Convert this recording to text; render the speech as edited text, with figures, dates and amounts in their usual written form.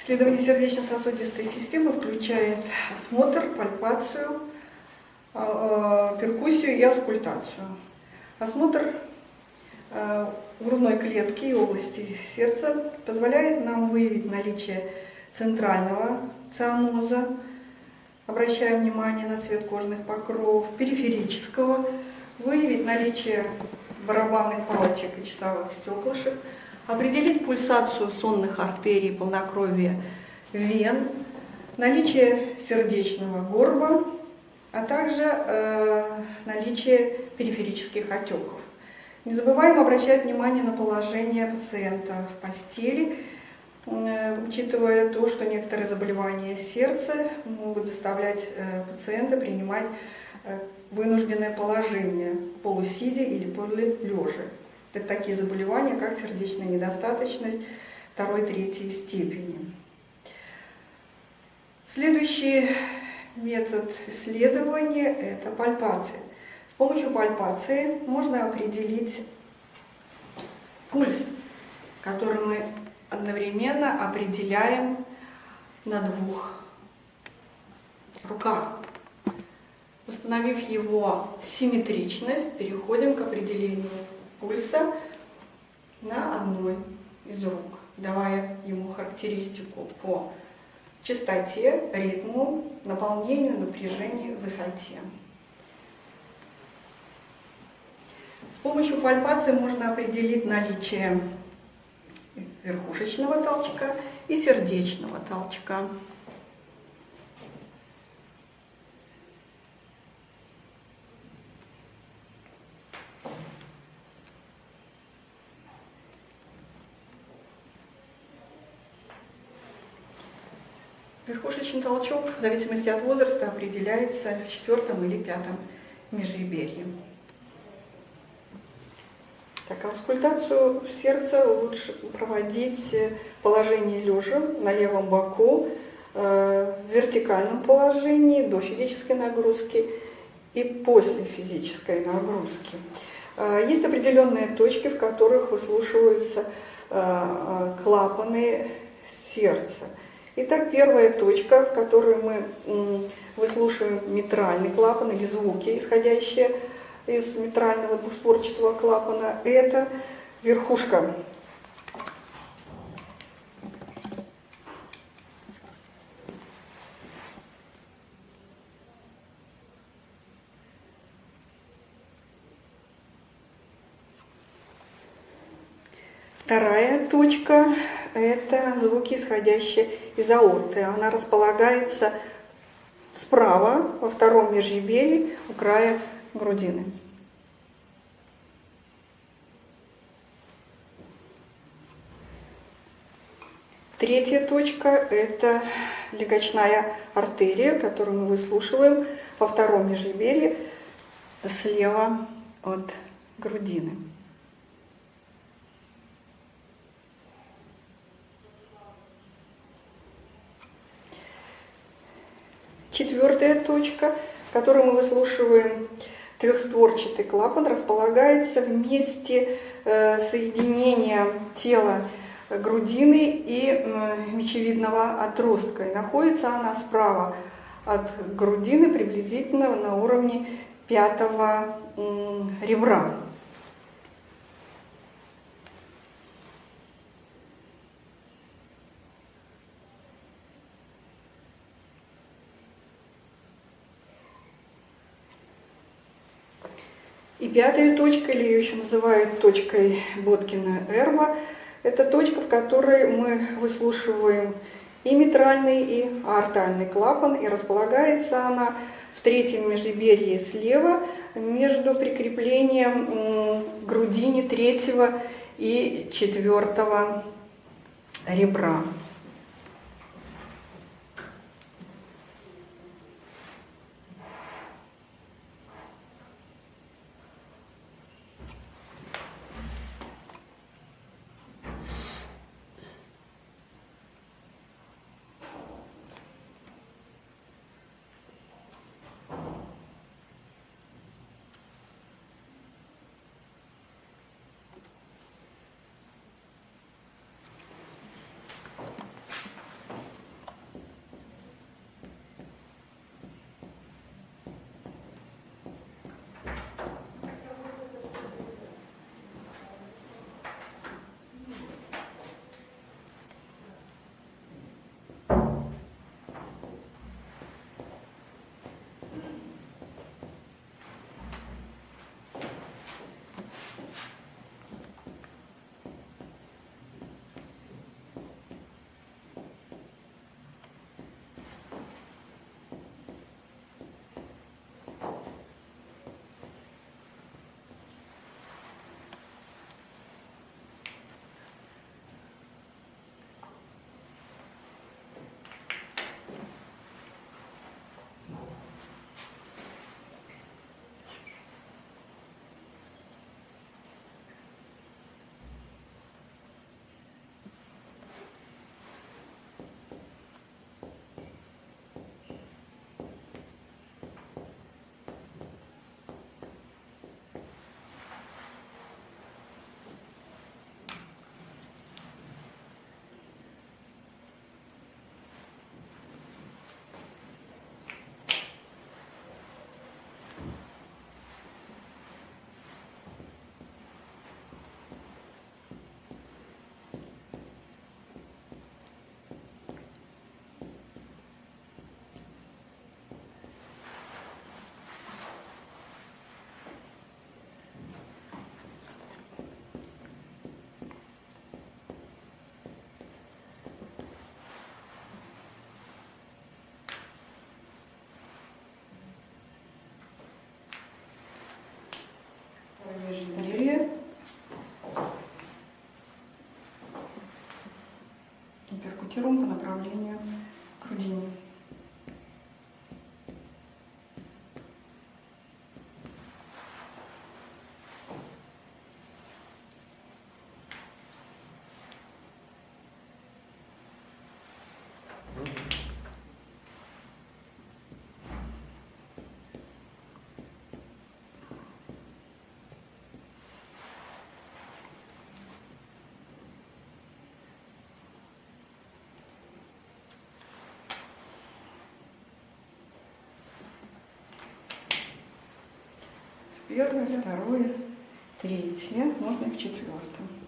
Исследование сердечно-сосудистой системы включает осмотр, пальпацию, перкуссию и аускультацию. Осмотр грудной клетки и области сердца позволяет нам выявить наличие центрального цианоза, обращая внимание на цвет кожных покровов, периферического, выявить наличие барабанных палочек и часовых стеклышек, определить пульсацию сонных артерий, полнокровие вен, наличие сердечного горба, а также наличие периферических отеков. Не забываем обращать внимание на положение пациента в постели, учитывая то, что некоторые заболевания сердца могут заставлять пациента принимать вынужденное положение полусидя или полулежа. Это такие заболевания, как сердечная недостаточность 2-3 степени. Следующий метод исследования – это пальпация. С помощью пальпации можно определить пульс, который мы одновременно определяем на 2 руках. Установив его симметричность, переходим к определению пульса на одной из рук, давая ему характеристику по частоте, ритму, наполнению, напряжению, высоте. С помощью пальпации можно определить наличие верхушечного толчка и сердечного толчка. Верхушечный толчок, в зависимости от возраста, определяется в 4 или 5 межреберье. Так, аускультацию сердца лучше проводить в положении лежа на левом боку, в вертикальном положении до физической нагрузки и после физической нагрузки. Есть определенные точки, в которых выслушиваются клапаны сердца. Итак, первая точка, в которой мы выслушиваем митральный клапан или звуки, исходящие из митрального двустворчатого клапана, это верхушка. Вторая точка – это звуки, исходящие из аорты. Она располагается справа, во 2 межреберье, у края грудины. Третья точка – это легочная артерия, которую мы выслушиваем во 2 межреберье, слева от грудины. Четвертая точка, в которой мы выслушиваем трехстворчатый клапан, располагается в месте соединения тела грудины и мечевидного отростка. И находится она справа от грудины, приблизительно на уровне 5-го ребра. И 5-я точка, или ее еще называют точкой Боткина-Эрба, это точка, в которой мы выслушиваем и митральный, и аортальный клапан, и располагается она в 3-м межреберье слева между прикреплением к грудине 3-го и 4-го ребра. монтируем по направлению к грудине. Первое, второе, третье, можно и в четвертом.